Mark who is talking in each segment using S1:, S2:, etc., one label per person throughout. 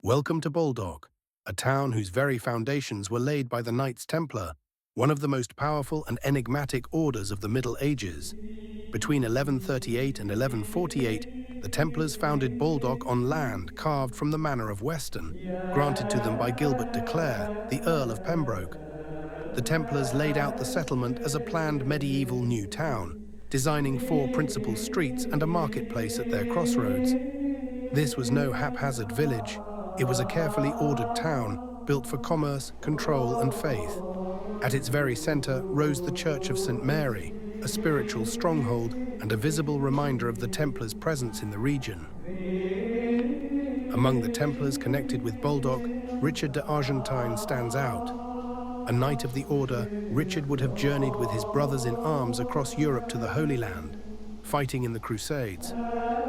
S1: Welcome to Baldock, a town whose very foundations were laid by the Knights Templar, one of the most powerful and enigmatic orders of the Middle Ages. Between 1138 and 1148, the Templars founded Baldock on land carved from the manor of Weston, granted to them by Gilbert de Clare, the Earl of Pembroke. The Templars laid out the settlement as a planned medieval new town, designing 4 principal streets and a marketplace at their crossroads. This was no haphazard village. It was a carefully ordered town, built for commerce, control, and faith. At its very center rose the Church of St. Mary, a spiritual stronghold and a visible reminder of the Templars' presence in the region. Among the Templars connected with Baldock, Richard de Argentein stands out. A knight of the order, Richard would have journeyed with his brothers in arms across Europe to the Holy Land, fighting in the Crusades.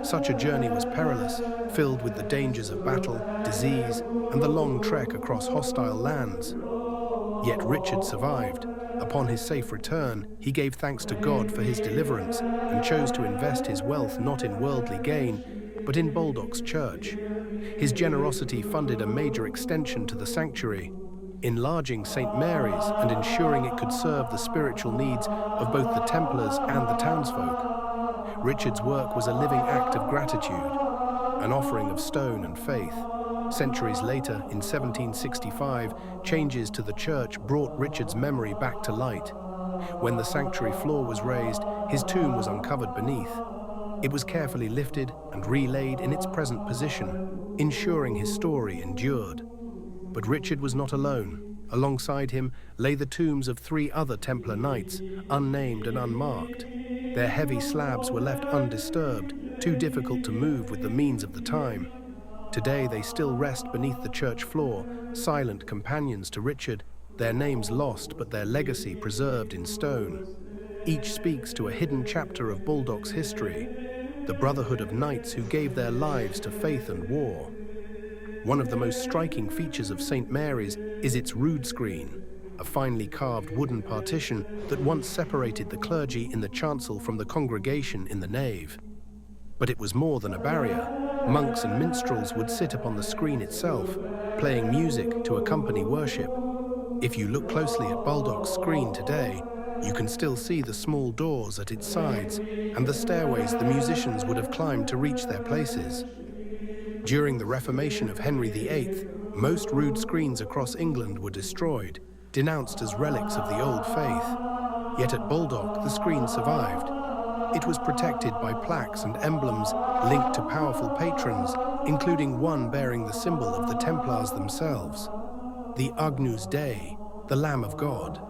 S1: Such a journey was perilous, filled with the dangers of battle, disease, and the long trek across hostile lands. Yet Richard survived. Upon his safe return, he gave thanks to God for his deliverance and chose to invest his wealth not in worldly gain, but in Baldock's church. His generosity funded a major extension to the sanctuary, enlarging St. Mary's and ensuring it could serve the spiritual needs of both the Templars and the townsfolk. Richard's work was a living act of gratitude, an offering of stone and faith. Centuries later, in 1765, changes to the church brought Richard's memory back to light. When the sanctuary floor was raised, his tomb was uncovered beneath. It was carefully lifted and relaid in its present position, ensuring his story endured. But Richard was not alone. Alongside him lay the tombs of 3 other Templar knights, unnamed and unmarked. Their heavy slabs were left undisturbed, too difficult to move with the means of the time. Today they still rest beneath the church floor, silent companions to Richard, their names lost but their legacy preserved in stone. Each speaks to a hidden chapter of Baldock's history, the brotherhood of knights who gave their lives to faith and war. One of the most striking features of St. Mary's is its rood screen, a finely carved wooden partition that once separated the clergy in the chancel from the congregation in the nave. But it was more than a barrier. Monks and minstrels would sit upon the screen itself, playing music to accompany worship. If you look closely at Baldock's screen today, you can still see the small doors at its sides and the stairways the musicians would have climbed to reach their places. During the Reformation of Henry VIII, most rood screens across England were destroyed, denounced as relics of the old faith. Yet at Baldock, the screen survived. It was protected by plaques and emblems linked to powerful patrons, including one bearing the symbol of the Templars themselves, the Agnus Dei, the Lamb of God.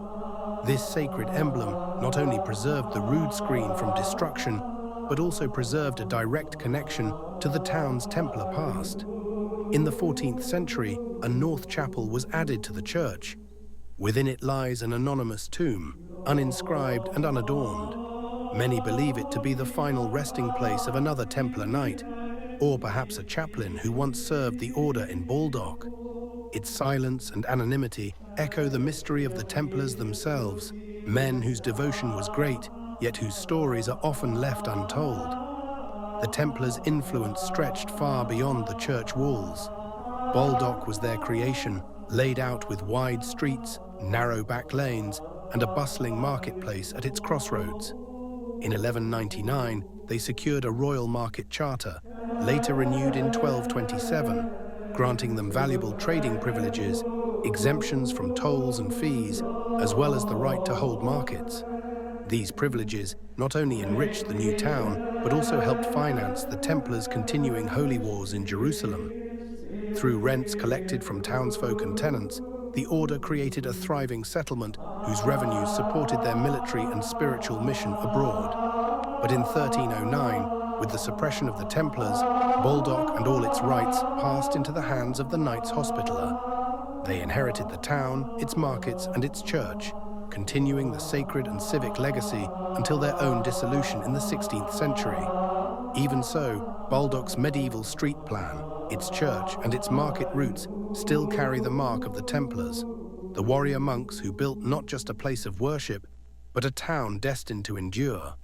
S1: This sacred emblem not only preserved the rood screen from destruction, but also preserved a direct connection to the town's Templar past. In the 14th century, a north chapel was added to the church. Within it lies an anonymous tomb, uninscribed and unadorned. Many believe it to be the final resting place of another Templar knight, or perhaps a chaplain who once served the order in Baldock. Its silence and anonymity echo the mystery of the Templars themselves, men whose devotion was great, yet whose stories are often left untold. The Templars' influence stretched far beyond the church walls. Baldock was their creation, laid out with wide streets, narrow back lanes, and a bustling marketplace at its crossroads. In 1199, they secured a royal market charter, later renewed in 1227, granting them valuable trading privileges, exemptions from tolls and fees, as well as the right to hold markets. These privileges not only enriched the new town, but also helped finance the Templars' continuing holy wars in Jerusalem. Through rents collected from townsfolk and tenants, the order created a thriving settlement whose revenues supported their military and spiritual mission abroad. But in 1309, with the suppression of the Templars, Baldock and all its rights passed into the hands of the Knights Hospitaller. They inherited the town, its markets, and its church, continuing the sacred and civic legacy until their own dissolution in the 16th century. Even so, Baldock's medieval street plan, its church, and its market routes still carry the mark of the Templars, the warrior monks who built not just a place of worship, but a town destined to endure.